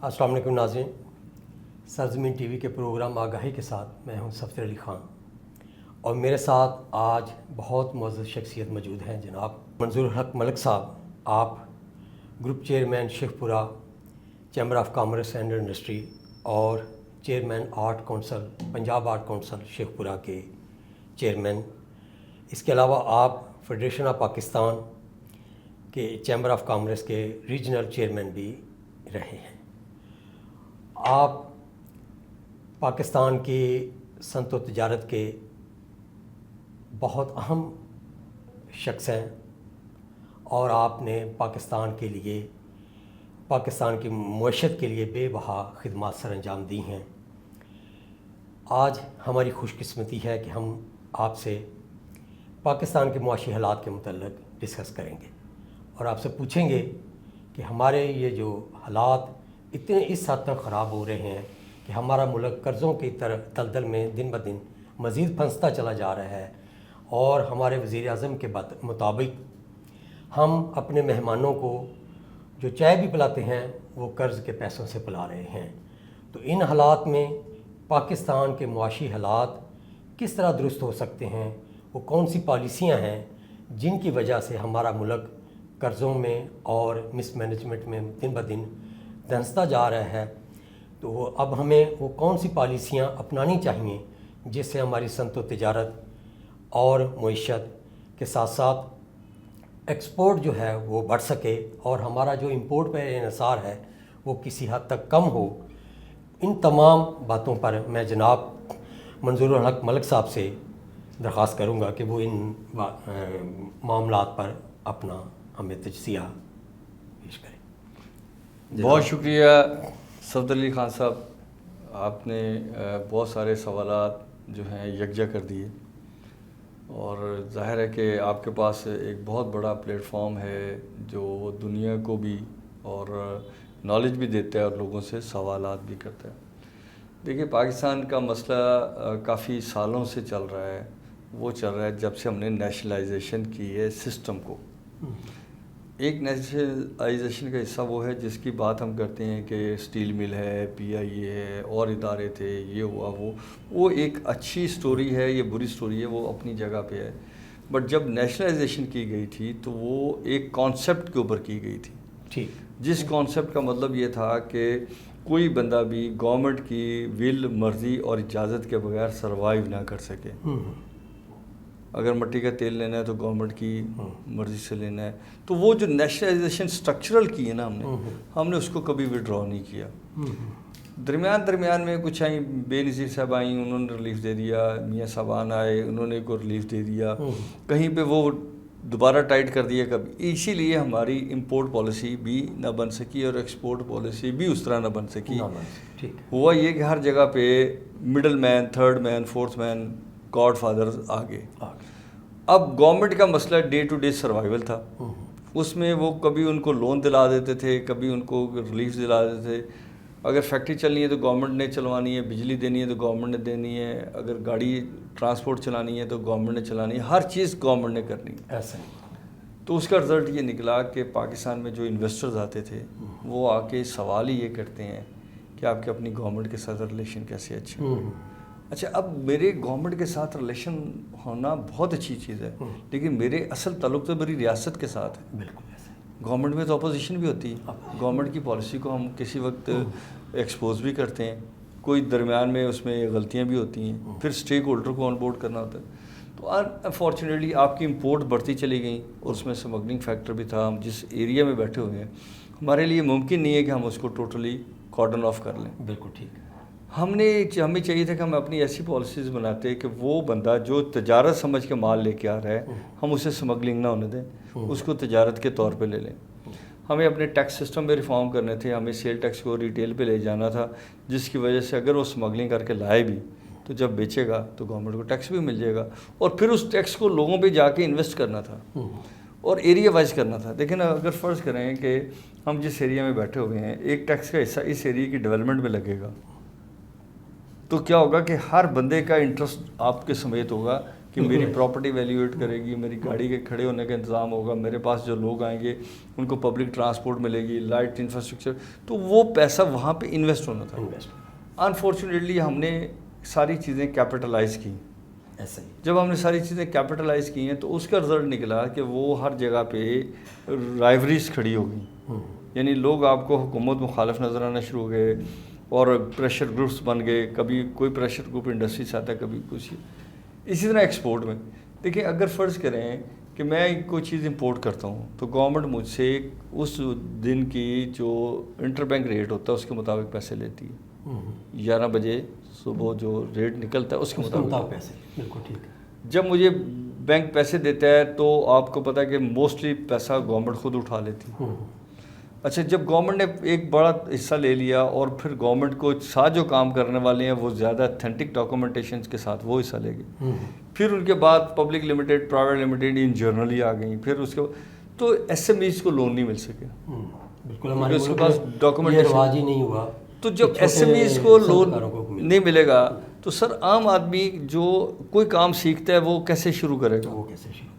السلام علیکم ناظرین، سرزمین ٹی وی کے پروگرام آگاہی کے ساتھ میں ہوں سفیر علی خان، اور میرے ساتھ آج بہت معزز شخصیت موجود ہیں جناب منظور الحق ملک صاحب۔ آپ group chairman Sheikhupura chamber of commerce and industry اور chairman art council Punjab art council Sheikhupura کے چیئرمین، اس کے علاوہ آپ فیڈریشن آف پاکستان کے چیمبر آف کامرس کے ریجنل چیئرمین بھی رہے ہیں۔ آپ پاکستان کی صنعت و تجارت کے بہت اہم شخص ہیں، اور آپ نے پاکستان کے لیے، پاکستان کی معیشت کے لیے بے بہا خدمات سر انجام دی ہیں۔ آج ہماری خوش قسمتی ہے کہ ہم آپ سے پاکستان کے معاشی حالات کے متعلق ڈسکس کریں گے، اور آپ سے پوچھیں گے کہ ہمارے یہ جو حالات اتنے اس حد تک خراب ہو رہے ہیں کہ ہمارا ملک قرضوں کی طرح دلدل میں دن بدن مزید پھنستا چلا جا رہا ہے، اور ہمارے وزیر اعظم کے مطابق ہم اپنے مہمانوں کو جو چائے بھی پلاتے ہیں وہ قرض کے پیسوں سے پلا رہے ہیں۔ تو ان حالات میں پاکستان کے معاشی حالات کس طرح درست ہو سکتے ہیں؟ وہ کون سی پالیسیاں ہیں جن کی وجہ سے ہمارا ملک قرضوں میں اور مس مینجمنٹ میں دن بدن دھنستا جا رہا ہے؟ تو اب ہمیں وہ کون سی پالیسیاں اپنانی چاہیے جس سے ہماری صنعت و تجارت اور معیشت کے ساتھ ساتھ ایکسپورٹ جو ہے وہ بڑھ سکے، اور ہمارا جو امپورٹ پہ انحصار ہے وہ کسی حد تک کم ہو۔ ان تمام باتوں پر میں جناب منظور الحق ملک صاحب سے درخواست کروں گا کہ وہ ان معاملات پر اپنا ہمیں تجزیہ پیش کریں۔ بہت شکریہ صفدر علی خان صاحب، آپ نے بہت سارے سوالات جو ہیں یکجا کر دیے، اور ظاہر ہے کہ آپ کے پاس ایک بہت بڑا پلیٹ فارم ہے جو دنیا کو بھی اور نالج بھی دیتا ہے اور لوگوں سے سوالات بھی کرتا ہے۔ دیکھیے، پاکستان کا مسئلہ کافی سالوں سے چل رہا ہے، وہ چل رہا ہے جب سے ہم نے نیشنلائزیشن کی ہے سسٹم کو۔ ایک نیشنلائزیشن کا حصہ وہ ہے جس کی بات ہم کرتے ہیں کہ اسٹیل مل ہے، پی آئی اے ہے، اور ادارے تھے، یہ ہوا وہ ایک اچھی سٹوری ہے، یہ بری سٹوری ہے، وہ اپنی جگہ پہ ہے۔ بٹ جب نیشنلائزیشن کی گئی تھی تو وہ ایک کانسیپٹ کے اوپر کی گئی تھی، ٹھیک، جس کانسیپٹ کا مطلب یہ تھا کہ کوئی بندہ بھی گورنمنٹ کی ول، مرضی اور اجازت کے بغیر سروائیو نہ کر سکے۔ اگر مٹی کا تیل لینا ہے تو گورنمنٹ کی مرضی سے لینا ہے۔ تو وہ جو نیشنلائزیشن سٹرکچرل کی ہے نا ہم نے اس کو کبھی وڈرا نہیں کیا۔ درمیان میں کچھ آئیں، بے نظیر صاحب آئیں، انہوں نے ریلیف دے دیا، میاں صاحبان آئے، انہوں نے کو ریلیف دے دیا، کہیں پہ وہ دوبارہ ٹائٹ کر دیا کبھی۔ اسی لیے ہماری امپورٹ پالیسی بھی نہ بن سکی اور ایکسپورٹ پالیسی بھی اس طرح نہ بن سکی۔ ہوا یہ کہ ہر جگہ پہ middle man, third man, fourth man, گاڈ فادرز آگے۔ اب گورنمنٹ کا مسئلہ ڈے ٹو ڈے سروائیول تھا، اس میں وہ کبھی ان کو لون دلا دیتے تھے، کبھی ان کو ریلیف دلا دیتے تھے۔ اگر فیکٹری چلنی ہے تو گورنمنٹ نے چلوانی ہے، بجلی دینی ہے تو گورنمنٹ نے دینی ہے، اگر گاڑی ٹرانسپورٹ چلانی ہے تو گورنمنٹ نے چلانی ہے، ہر چیز گورنمنٹ نے کرنی ہے۔ ایسا تو اس کا رزلٹ یہ نکلا کہ پاکستان میں جو انویسٹرز آتے تھے وہ آ کے سوال ہی یہ کرتے ہیں کہ آپ کے اپنی گورنمنٹ کے ساتھ ریلیشن کیسے اچھے ہیں۔ اچھا، اب میرے گورنمنٹ کے ساتھ ریلیشن ہونا بہت اچھی چیز ہے، لیکن میرے اصل تعلق تو میری ریاست کے ساتھ ہے۔ بالکل ایسا گورنمنٹ میں تو اپوزیشن بھی ہوتی ہے، گورنمنٹ کی پالیسی کو ہم کسی وقت ایکسپوز بھی کرتے ہیں، کوئی درمیان میں اس میں غلطیاں بھی ہوتی ہیں، پھر اسٹیک ہولڈر کو آن بورڈ کرنا ہوتا ہے۔ تو انفارچونیٹلی آپ کی امپورٹ بڑھتی چلی گئیں، اور اس میں اسمگلنگ فیکٹر بھی تھا۔ ہم جس ایریا میں بیٹھے ہوئے ہیں ہمارے لیے ممکن نہیں ہے کہ ہم اس کو ٹوٹلی کارڈن آف کر لیں۔ بالکل ٹھیک۔ ہمیں چاہیے تھا کہ ہم اپنی ایسی پالیسیز بناتے کہ وہ بندہ جو تجارت سمجھ کے مال لے کے آ رہا ہے ہم اسے اسمگلنگ نہ ہونے دیں، اس کو تجارت کے طور پہ لے لیں۔ ہمیں اپنے ٹیکس سسٹم میں ریفارم کرنے تھے، ہمیں سیل ٹیکس کو ریٹیل پہ لے جانا تھا، جس کی وجہ سے اگر وہ اسمگلنگ کر کے لائے بھی تو جب بیچے گا تو گورنمنٹ کو ٹیکس بھی مل جائے گا، اور پھر اس ٹیکس کو لوگوں پہ جا کے انویسٹ کرنا تھا اور ایریا وائز کرنا تھا۔ دیکھیں نا، اگر فرض کریں کہ ہم جس ایریا میں بیٹھے ہوئے ہیں ایک ٹیکس کا حصہ اس ایریا کی ڈیولپمنٹ میں لگے گا، تو کیا ہوگا کہ ہر بندے کا انٹرسٹ آپ کے سمیت ہوگا کہ میری پراپرٹی ویلیویٹ کرے گی, میری گاڑی کے کھڑے ہونے کا انتظام ہوگا, میرے پاس جو لوگ آئیں گے ان کو پبلک ٹرانسپورٹ ملے گی, لائٹ انفراسٹرکچر, تو وہ پیسہ وہاں پہ انویسٹ ہونا تھا. انفارچونیٹلی ہم نے ساری چیزیں کیپٹلائز کی. ایسا ہی جب ہم نے ساری چیزیں کیپٹلائز کی ہیں تو اس کا رزلٹ نکلا کہ وہ ہر جگہ پہ رائیوریز کھڑی ہو گئیں. یعنی لوگ آپ کو حکومت مخالف نظر آنا شروع ہو گئے اور پریشر گروپس بن گئے. کبھی کوئی پریشر گروپ انڈسٹری سے آتا ہے, کبھی کچھ. اسی طرح ایکسپورٹ میں دیکھیں, اگر فرض کریں کہ میں کوئی چیز امپورٹ کرتا ہوں تو گورنمنٹ مجھ سے اس دن کی جو انٹر بینک ریٹ ہوتا ہے اس کے مطابق پیسے لیتی ہے. 11 بجے صبح جو ریٹ نکلتا ہے اس کے مطابق پیسے. بالکل ٹھیک ہے. جب مجھے بینک پیسے دیتا ہے تو آپ کو پتہ ہے کہ موسٹلی پیسہ گورنمنٹ خود اٹھا لیتی ہے. اچھا, جب گورنمنٹ نے ایک بڑا حصہ لے لیا اور پھر گورنمنٹ کو ساتھ جو کام کرنے والے ہیں وہ زیادہ اتھینٹک ڈاکومنٹیشنز کے ساتھ وہ حصہ لے گئے. پھر ان کے بعد پبلک لمیٹیڈ, پرائیویٹ لمیٹیڈ ان جرنلی آ گئیں. پھر اس کے تو ایس ایم ایز کو لون نہیں مل سکے. بالکل ہمارے اس کے پاس ڈاکومنٹیشن رواج ہی نہیں ہوا. تو جب ایس ایم ایز کو لون نہیں ملے گا تو سر عام آدمی جو کوئی کام سیکھتا ہے وہ کیسے شروع کرے گا؟ وہ کیسے شروع کرے؟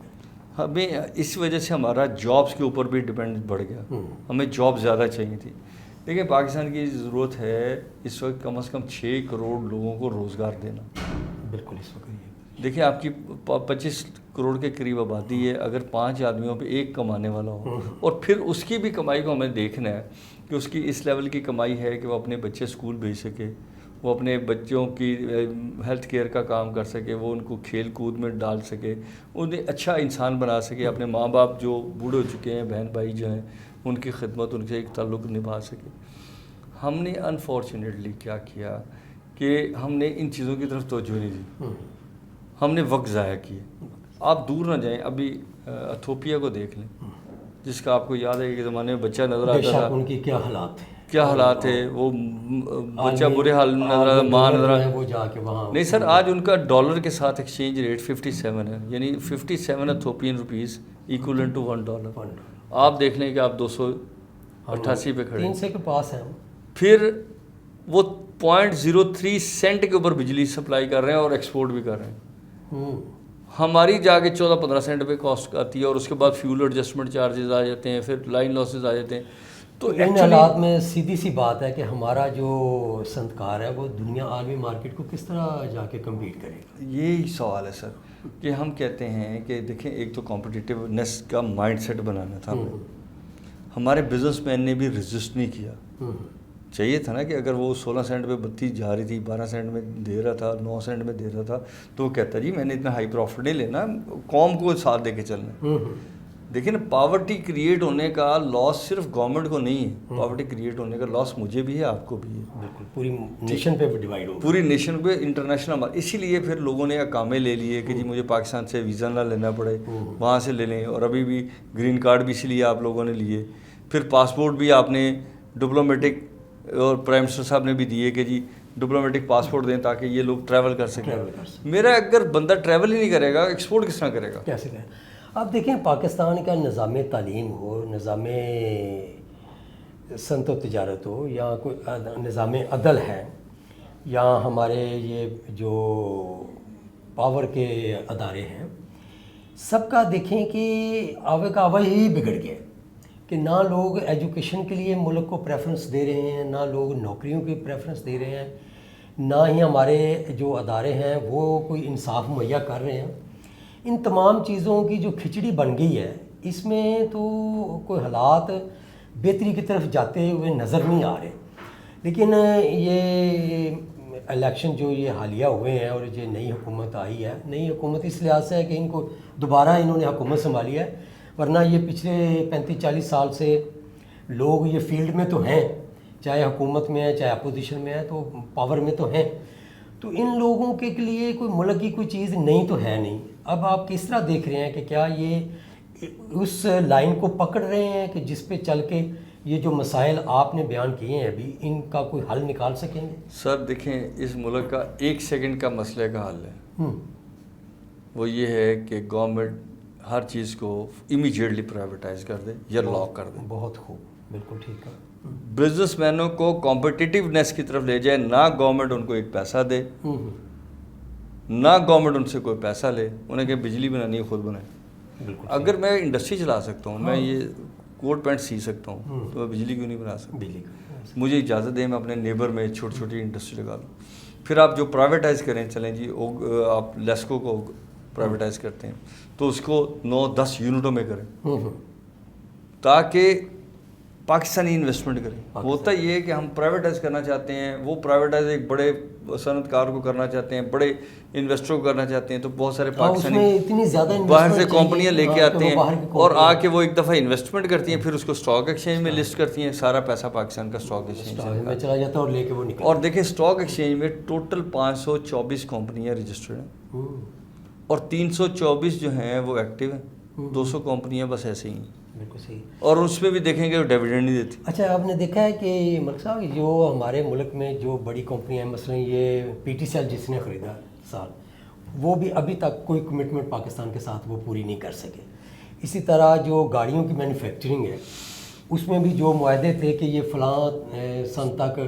ہمیں اس وجہ سے ہمارا جابس کے اوپر بھی ڈپینڈ بڑھ گیا. ہمیں جاب زیادہ چاہیے تھی. دیکھیں, پاکستان کی ضرورت ہے اس وقت کم از کم 6 کروڑ لوگوں کو روزگار دینا. بالکل اس وقت دیکھیں, آپ کی 25 کروڑ کے قریب آبادی ہے. اگر 5 آدمیوں پہ ایک کمانے والا ہو اور پھر اس کی بھی کمائی کو ہمیں دیکھنا ہے کہ اس کی اس لیول کی کمائی ہے کہ وہ اپنے بچے اسکول بھیج سکے, وہ اپنے بچوں کی ہیلتھ کیئر کا کام کر سکے, وہ ان کو کھیل کود میں ڈال سکے, انہیں اچھا انسان بنا سکے, اپنے ماں باپ جو بوڑھے ہو چکے ہیں, بہن بھائی جو ہیں, ان کی خدمت, ان سے ایک تعلق نبھا سکے. ہم نے انفارچونیٹلی کیا کیا کہ ہم نے ان چیزوں کی طرف توجہ نہیں دی. ہم نے وقت ضائع کیے. آپ دور نہ جائیں, ابھی ایتھوپیا کو دیکھ لیں, جس کا آپ کو یاد ہے کہ زمانے میں بچہ نظر آتا تھا, ان کی کیا حالات ہیں, کیا حالات ہے, وہ بچہ برے حال میں نظر آتا, ماں نظر آتا. وہ جا کے وہاں نہیں سر, آج ان کا ڈالر کے ساتھ ایکسچینج ریٹ 57 ہے, یعنی 57 ایتھوپین روپیز ایکولنٹ ٹو $1. آپ دیکھ لیں کہ آپ 288 پہ کھڑے 300 کے پاس ہیں. پھر وہ 0.03 سینٹ کے اوپر بجلی سپلائی کر رہے ہیں اور ایکسپورٹ بھی کر رہے ہیں. ہماری جا کے 14-15 سینٹ پہ کاسٹ آتی ہے, اور اس کے بعد فیول ایڈجسٹمنٹ چارجز آ جاتے ہیں, پھر لائن لاسز آ جاتے ہیں. تو ان حالات میں سیدھی سی بات ہے کہ ہمارا جو صنعتکار ہے وہ دنیا عالمی مارکیٹ کو کس طرح جا کے کمپیٹ کرے گا؟ یہی سوال ہے سر, کہ ہم کہتے ہیں کہ دیکھیں, ایک تو کمپٹیٹیونیس کا مائنڈ سیٹ بنانا تھا. ہمارے بزنس مین نے بھی رجسٹ نہیں کیا. چاہیے تھا نا کہ اگر وہ 16 سینٹ پہ بتی جا رہی تھی, 12 سینٹ میں دے رہا تھا, 9 سینٹ میں دے رہا تھا, تو وہ کہتا جی میں نے اتنا ہائی پروفٹ نہیں لینا, قوم کو ساتھ دے کے چلنا. دیکھیں نا, پاورٹی کریٹ ہونے کا لاس صرف گورنمنٹ کو نہیں ہے, پاورٹی کریٹ ہونے کا لاس مجھے بھی ہے, آپ کو بھی ہے. بالکل پوری نیشن پہ ڈیوائڈ ہو, پوری نیشن پہ, انٹرنیشنل. اسی لیے پھر لوگوں نے اقامے لے لیے کہ جی مجھے پاکستان سے ویزا نہ لینا پڑے, وہاں سے لے لیں. اور ابھی بھی گرین کارڈ بھی اسی لیے آپ لوگوں نے لیے. پھر پاسپورٹ بھی آپ نے ڈپلومیٹک, اور پرائم منسٹر صاحب نے بھی دیے کہ جی ڈپلومیٹک پاسپورٹ دیں تاکہ یہ لوگ ٹریول کر سکیں. میرا اگر بندہ ٹریول ہی نہیں کرے گا, ایکسپورٹ کس طرح کرے گا؟ کیسے کرے؟ آپ دیکھیں, پاکستان کا نظام تعلیم ہو, نظام صنعت و تجارت ہو, یا کوئی نظام عدل ہے, یا ہمارے یہ جو پاور کے ادارے ہیں, سب کا دیکھیں کہ آوے کا آوا ہی بگڑ گیا کہ نہ لوگ ایجوکیشن کے لیے ملک کو پریفرنس دے رہے ہیں, نہ لوگ نوکریوں کی پریفرنس دے رہے ہیں, نہ ہی ہمارے جو ادارے ہیں وہ کوئی انصاف مہیا کر رہے ہیں. ان تمام چیزوں کی جو کھچڑی بن گئی ہے, اس میں تو کوئی حالات بہتری کی طرف جاتے ہوئے نظر نہیں آ رہے. لیکن یہ الیکشن جو یہ حالیہ ہوئے ہیں اور یہ نئی حکومت آئی ہے, نئی حکومت اس لحاظ سے ہے کہ ان کو دوبارہ انہوں نے حکومت سنبھالی ہے, ورنہ یہ پچھلے 35-40 سال سے لوگ یہ فیلڈ میں تو ہیں, چاہے حکومت میں ہے چاہے اپوزیشن میں ہے, تو پاور میں تو ہیں. تو ان لوگوں کے لیے کوئی ملک کی کوئی چیز نہیں تو ہے نہیں. اب آپ کس طرح دیکھ رہے ہیں کہ کیا یہ اس لائن کو پکڑ رہے ہیں کہ جس پہ چل کے یہ جو مسائل آپ نے بیان کیے ہیں ابھی, ان کا کوئی حل نکال سکیں گے؟ سر دیکھیں, اس ملک کا 1 سیکنڈ کا مسئلے کا حل ہے. وہ یہ ہے کہ گورنمنٹ ہر چیز کو امیجیٹلی پرائیویٹائز کر دے یا لاک کر دے. بہت خوب, بالکل ٹھیک ہے. بزنس مینوں کو کمپٹیٹیونیس کی طرف لے جائے, نہ گورنمنٹ ان کو ایک پیسہ دے, نہ گورنمنٹ ان سے کوئی پیسہ لے، انہیں کہ بجلی بنانی ہے خود بنائیں. بالکل. اگر میں انڈسٹری چلا سکتا ہوں، میں یہ کوٹ پینٹ سی سکتا ہوں، تو میں بجلی کیوں نہیں بنا سکتا؟ بجلی مجھے اجازت دیں میں اپنے نیبر میں چھوٹی چھوٹی انڈسٹری لگا لوں. پھر آپ جو پرائیویٹائز کریں، چلیں جی آپ لیسکو کو پرائیویٹائز کرتے ہیں تو اس کو 9-10 یونٹوں میں کریں تاکہ پاکستانی انویسٹمنٹ کریں. ہوتا یہ ہے کہ ہم پرائیویٹائز کرنا چاہتے ہیں، وہ پرائیویٹائز ایک بڑے صنعت کار کو کرنا چاہتے ہیں، بڑے انویسٹروں کو کرنا چاہتے ہیں، تو بہت سارے پاکستانی باہر سے کمپنیاں لے کے آتے ہیں اور آ کے وہ ایک دفعہ انویسٹمنٹ کرتی ہیں، پھر اس کو اسٹاک ایکسچینج میں لسٹ کرتی ہیں، سارا پیسہ پاکستان کا اسٹاک ایکسچینج میں چلا جاتا ہے اور لے کے وہ نکل. اور دیکھیں اسٹاک ایکسچینج میں ٹوٹل 524 کمپنیاں رجسٹرڈ ہیں اور 324 جو ہیں وہ ایکٹیو ہیں، 200 کمپنیاں بس ایسے ہی ہیں. بالکل صحیح. اور اس میں بھی دیکھیں گے وہ ڈیویڈنڈ نہیں دیتی. اچھا، آپ نے دیکھا ہے کہ ملک صاحب جو ہمارے ملک میں جو بڑی کمپنیاں ہیں، مثلا یہ پی ٹی سی ایل جس نے خریدا سال، وہ بھی ابھی تک کوئی کمٹمنٹ پاکستان کے ساتھ وہ پوری نہیں کر سکے. اسی طرح جو گاڑیوں کی مینوفیکچرنگ ہے اس میں بھی جو معاہدے تھے کہ یہ فلاں سن تک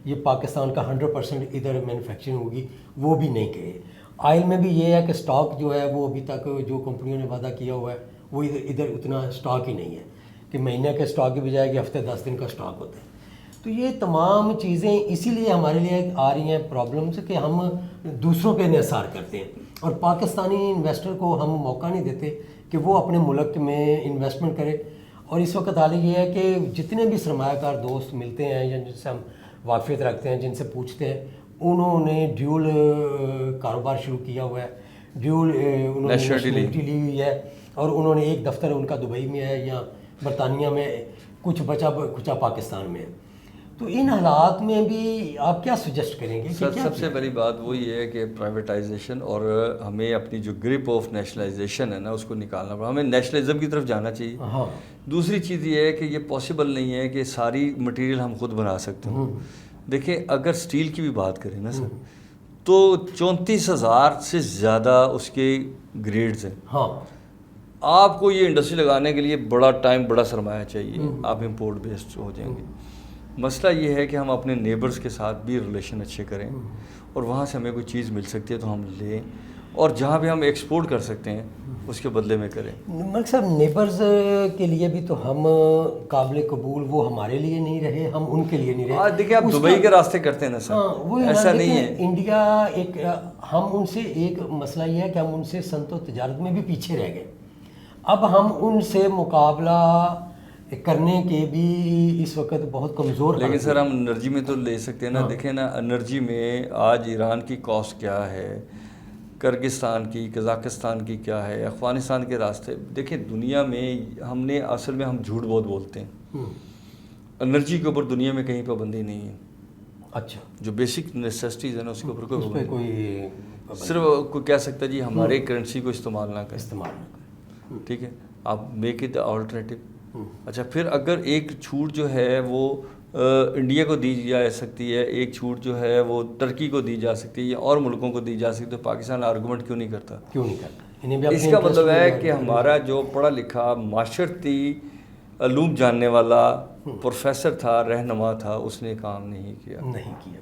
یہ پاکستان کا 100% ادھر مینوفیکچرنگ ہوگی، وہ بھی نہیں کہے. آئل میں بھی یہ ہے کہ سٹاک جو ہے وہ ابھی تک جو کمپنیوں نے وعدہ کیا ہوا ہے وہ ادھر اتنا سٹاک ہی نہیں ہے کہ مہینے کے سٹاک کی بجائے کہ ہفتے 10 دن کا سٹاک ہوتا ہے. تو یہ تمام چیزیں اسی لیے ہمارے لیے آ رہی ہیں پرابلمس کہ ہم دوسروں پہ انحصار کرتے ہیں اور پاکستانی انویسٹر کو ہم موقع نہیں دیتے کہ وہ اپنے ملک میں انویسٹمنٹ کرے. اور اس وقت حال یہ ہے کہ جتنے بھی سرمایہ کار دوست ملتے ہیں یا جن سے ہم واقفیت رکھتے ہیں، جن سے پوچھتے ہیں، انہوں نے ڈیول کاروبار شروع کیا ہوا ہے، ڈیول انہوں نے نیشنلٹی لی ہوئی ہے اور انہوں نے ایک دفتر ان کا دبئی میں ہے یا برطانیہ میں، کچھ بچا کچا پاکستان میں ہے. تو ان حالات میں بھی آپ کیا سجیسٹ کریں گے؟ سب سے بڑی بات وہی ہے کہ پرائیویٹائزیشن اور ہمیں اپنی جو گرپ آف نیشنلائزیشن ہے نا اس کو نکالنا پڑا. ہمیں نیشنلزم کی طرف جانا چاہیے. ہاں. دوسری چیز یہ ہے کہ یہ پاسبل نہیں ہے کہ ساری مٹیریل ہم خود بنا سکتے ہیں. دیکھیں اگر سٹیل کی بھی بات کریں نا سر، تو 34,000 سے زیادہ اس کے گریڈز ہیں. ہاں. آپ کو یہ انڈسٹری لگانے کے لیے بڑا ٹائم، بڑا سرمایہ چاہیے، آپ امپورٹ بیسڈ ہو جائیں گے. مسئلہ یہ ہے کہ ہم اپنے نیبرز کے ساتھ بھی ریلیشن اچھے کریں اور وہاں سے ہمیں کوئی چیز مل سکتی ہے تو ہم لیں، اور جہاں بھی ہم ایکسپورٹ کر سکتے ہیں اس کے بدلے میں کریں. ملک صاحب نیبرز کے لیے بھی تو ہم قابل قبول وہ ہمارے لیے نہیں رہے، ہم ان کے لیے نہیں رہے. آج دیکھیں آپ دبئی کے راستے کرتے ہیں نا سر، ایسا نہیں ہے. انڈیا ایک ہم ان سے ایک مسئلہ یہ ہے کہ ہم ان سے صنعت و تجارت میں بھی پیچھے رہ گئے. اب ہم ان سے مقابلہ کرنے کے بھی اس وقت بہت کمزور. لیکن سر ہم انرجی میں تو لے سکتے ہیں نا. دیکھیں نا انرجی میں آج ایران کی کاسٹ کیا ہے، کرگستان کی، قزاقستان کی کیا ہے، افغانستان کے راستے. دیکھیں دنیا میں ہم نے اصل میں ہم جھوٹ بہت بولتے ہیں. انرجی کے اوپر دنیا میں کہیں پابندی نہیں ہے. اچھا. جو بیسک نیسیسٹیز ہیں نا اس کے اوپر کوئی صرف کوئی کہہ سکتا جی ہمارے کرنسی کو استعمال نہ کریں. ٹھیک ہے، آپ میک اٹ آلٹرنیٹیو. اچھا پھر اگر ایک چھوٹ جو ہے وہ انڈیا کو دی جا سکتی ہے، ایک چھوٹ جو ہے وہ ترکی کو دی جا سکتی ہے یا اور ملکوں کو دی جا سکتی ہے، تو پاکستان آرگومنٹ کیوں نہیں کرتا؟ اس کا مطلب ہے کہ ہمارا جو پڑھا لکھا معاشرتی علوم جاننے والا پروفیسر تھا، رہنما تھا، اس نے کام نہیں کیا.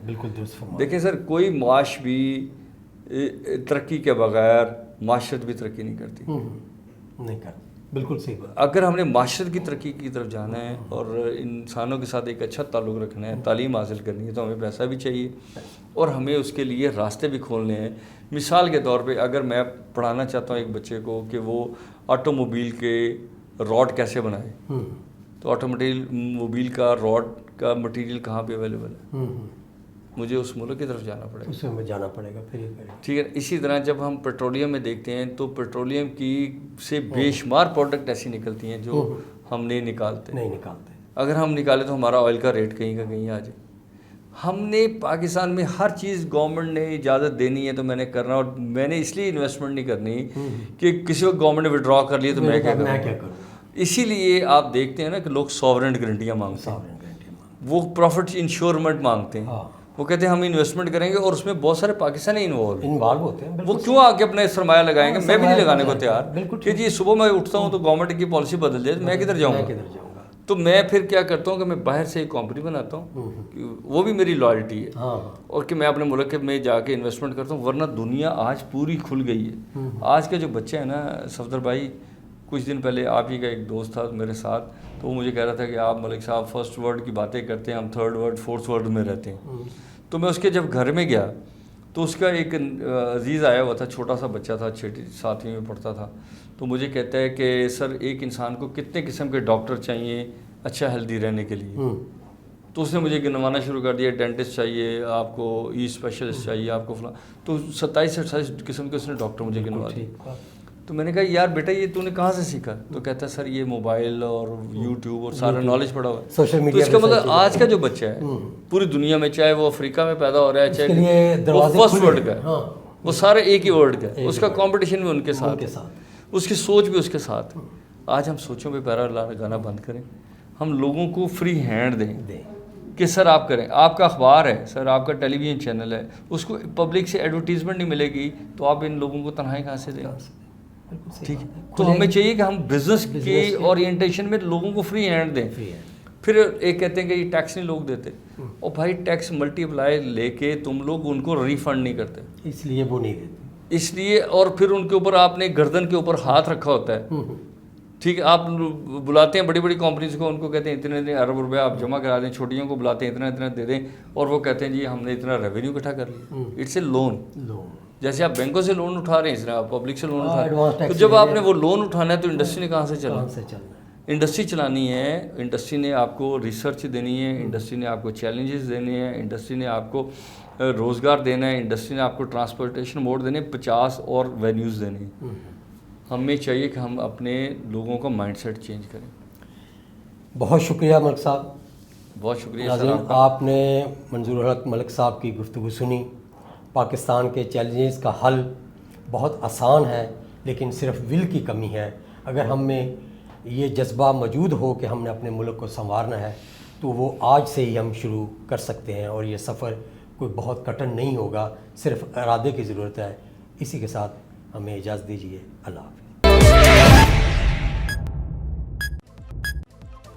بالکل درست فرمایا. دیکھیں سر کوئی معاش بھی ترقی کے بغیر معاشرت بھی ترقی نہیں کرتی. نہیں کرتی. بالکل صحیح بات. اگر ہم نے معاشرت کی ترقی کی طرف جانا ہے اور انسانوں کے ساتھ ایک اچھا تعلق رکھنا ہے، تعلیم حاصل کرنی ہے، تو ہمیں پیسہ بھی چاہیے اور ہمیں اس کے لیے راستے بھی کھولنے ہیں. مثال کے طور پہ اگر میں پڑھانا چاہتا ہوں ایک بچے کو کہ وہ آٹو موبائل کے راڈ کیسے بنائے، تو موبائل کا راڈ کا مٹیریل کہاں پہ اویلیبل ہے، مجھے اس ملک کی طرف جانا پڑے گا. اس میں جانا پڑے گا پھر. ٹھیک ہے. اسی طرح جب ہم پیٹرولیم میں دیکھتے ہیں تو پیٹرولیم کی سے بے شمار پروڈکٹ ایسی نکلتی ہیں جو ہم نہیں نکالتے. اگر ہم نکالیں تو ہمارا آئل کا ریٹ کہیں کا کہیں آ جائے. ہم نے پاکستان میں ہر چیز گورنمنٹ نے اجازت دینی ہے تو میں نے کرنا، اور میں نے اس لیے انویسٹمنٹ نہیں کرنی کہ کسی وقت گورنمنٹ نے وڈرا کر لیے تو میں کیا کروں. اسی لیے آپ دیکھتے ہیں نا کہ لوگ ساورنٹ گارنٹیاں مانگتے ہیں، وہ پروفٹ انشورمنٹ مانگتے ہیں. وہ کہتے ہیں ہم انویسٹمنٹ کریں گے اور اس میں بہت سارے پاکستانی انوالو ہوتے ہیں. وہ کیوں آ کے اپنے سرمایہ لگائیں گے؟ میں بھی نہیں لگانے کو تیار کہ جی صبح میں اٹھتا ہوں تو گورنمنٹ کی پالیسی بدل جائے، میں کدھر جاؤں گا؟ تو میں پھر کیا کرتا ہوں کہ میں باہر سے ایک کمپنی بناتا ہوں، وہ بھی میری لائلٹی ہے، اور کہ میں اپنے ملک میں جا کے انویسٹمنٹ کرتا ہوں، ورنہ دنیا آج پوری کھل گئی ہے۔ آج کے جو بچے ہیں نا صفدر بھائی، کچھ دن پہلے آپ ہی کا ایک دوست تھا میرے ساتھ، تو وہ مجھے کہہ رہا تھا کہ آپ ملک صاحب فرسٹ ورلڈ کی باتیں کرتے ہیں، ہم تھرڈ ورلڈ فورتھ ورلڈ میں رہتے ہیں۔ تو میں اس کے جب گھر میں گیا تو اس کا ایک عزیز آیا ہوا تھا، چھوٹا سا بچہ تھا، 7ویں میں پڑھتا تھا، تو مجھے کہتا ہے کہ سر ایک انسان کو کتنے قسم کے ڈاکٹر چاہیے اچھا ہیلدی رہنے کے لیے؟ تو اس نے مجھے گنوانا شروع کر دیا، ڈینٹسٹ چاہیے آپ کو، ای اسپیشلسٹ چاہیے آپ کو، فلاں، تو 27-28 قسم کے اس نے ڈاکٹر مجھے گنوا دیے۔ تو میں نے کہا یار بیٹا یہ تو نے کہاں سے سیکھا؟ تو کہتا ہے سر یہ موبائل اور یوٹیوب اور سارا نالج پڑا ہوا ہے، سوشل تو میڈیا۔ اس کا مطلب آج کا جو بچہ ہے پوری دنیا میں، چاہے وہ افریقہ میں پیدا ہو رہا ہے، چاہے وہ فرسٹ ورلڈ کا ہے، وہ سارے ایک ہی ورلڈ کا ہے، اس کا کمپٹیشن بھی ان کے ساتھ ہے، اس کی سوچ بھی اس کے ساتھ ہے۔ آج ہم سوچوں پہ پیرا لگانا بند کریں، ہم لوگوں کو فری ہینڈ دیں کہ سر آپ کریں، آپ کا اخبار ہے، سر آپ کا ٹیلی ویژن چینل ہے، اس کو پبلک سے ایڈورٹیزمنٹ نہیں ملے گی تو آپ ان لوگوں کو تنہائی کہاں سے دیں؟ ٹھیک ہے، تو ہمیں چاہیے کہ ہم بزنس کی اورینٹیشن میں لوگوں کو فری ہینڈ دیں۔ پھر ایک کہتے ہیں کہ یہ ٹیکس نہیں لوگ دیتے، اور بھائی ٹیکس ملٹی اپلائی لے کے تم لوگ ان کو ریفنڈ نہیں کرتے، اس لیے وہ نہیں دیتے، اس لیے، اور پھر ان کے اوپر آپ نے گردن کے اوپر ہاتھ رکھا ہوتا ہے۔ ٹھیک ہے، آپ بلاتے ہیں بڑی بڑی کمپنیز کو، ان کو کہتے ہیں اتنے ارب روپے آپ جمع کرا دیں، چھوٹیوں کو بلاتے ہیں اتنا دے دیں، اور وہ کہتے ہیں جی ہم نے اتنا ریونیو اکٹھا کر لیا۔ اٹس اے لون، جیسے آپ بینکوں سے لون اٹھا رہے ہیں اس طرح آپ پبلک سے لون اٹھا رہے ہیں۔ تو جب آپ نے وہ لون اٹھانا ہے تو انڈسٹری نے کہاں سے چلنا ہے؟ انڈسٹری چلانی ہے، انڈسٹری نے آپ کو ریسرچ دینی ہے، انڈسٹری نے آپ کو چیلنجز دینے ہیں، انڈسٹری نے آپ کو روزگار دینا ہے، انڈسٹری نے آپ کو ٹرانسپورٹیشن موڈ دینے، 50 اور وینیوز دینے ہیں۔ ہمیں چاہیے کہ ہم اپنے لوگوں کا مائنڈ سیٹ چینج کریں۔ بہت شکریہ ملک صاحب، بہت شکریہ ناظرین، آپ نے منظور الحق ملک صاحب کی گفتگو سنی۔ پاکستان کے چیلنجز کا حل بہت آسان ہے، لیکن صرف ول کی کمی ہے۔ اگر ہم میں یہ جذبہ موجود ہو کہ ہم نے اپنے ملک کو سنوارنا ہے تو وہ آج سے ہی ہم شروع کر سکتے ہیں، اور یہ سفر کوئی بہت کٹن نہیں ہوگا، صرف ارادے کی ضرورت ہے۔ اسی کے ساتھ ہمیں اجازت دیجیے، اللہ حافظ۔